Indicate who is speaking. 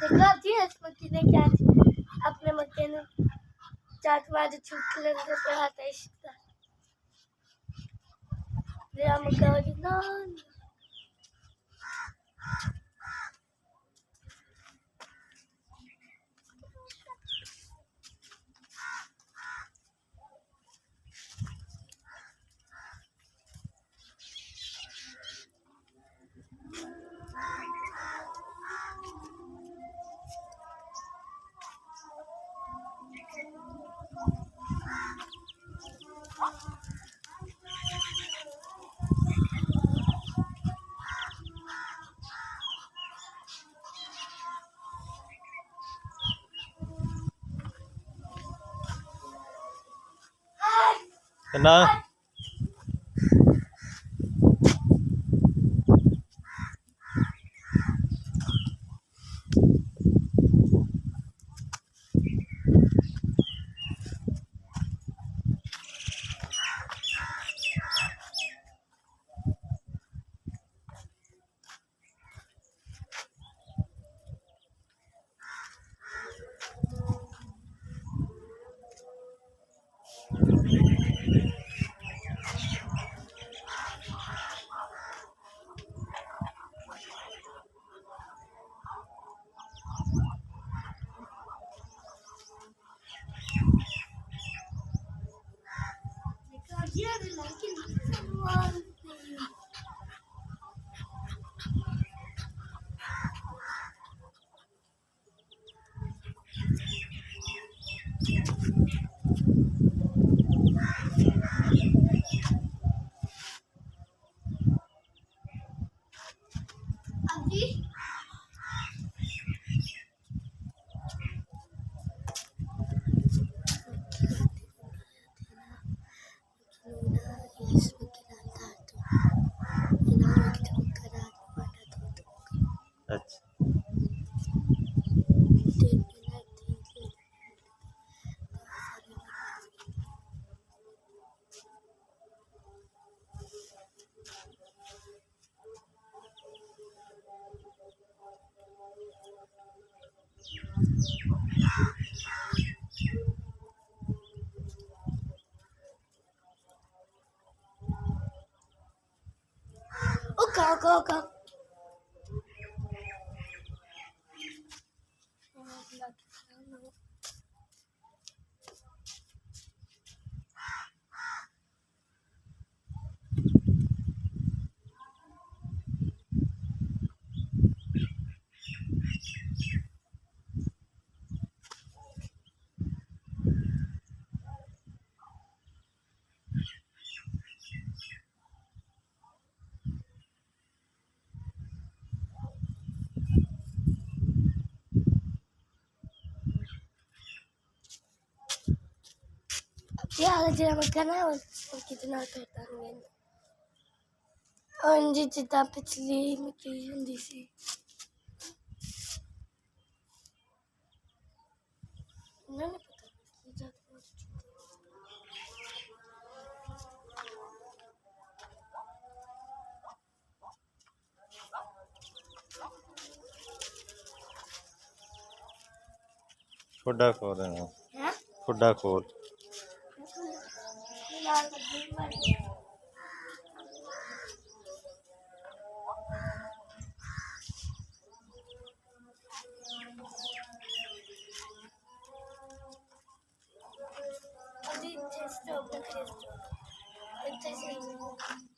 Speaker 1: देखा जी इस मक्खी ने क्या अपने मक्के ने चाट मार छुटले से पढ़ाता इसका dia megah di non
Speaker 2: Kenal?
Speaker 1: देखा जी अरे लेकिन सलमान अभी
Speaker 2: अच्छा
Speaker 1: ओका ya aja makan apa kita nak tangan anji cita पिछली मक्खी ਹੁੰਦੀ ਸੀ ना नहीं पता की जात
Speaker 2: ठोडा खोल रहे हैं
Speaker 1: है
Speaker 2: ठोडा खोल
Speaker 1: लाल बत्ती अभी टेस्ट ओपन टेस्ट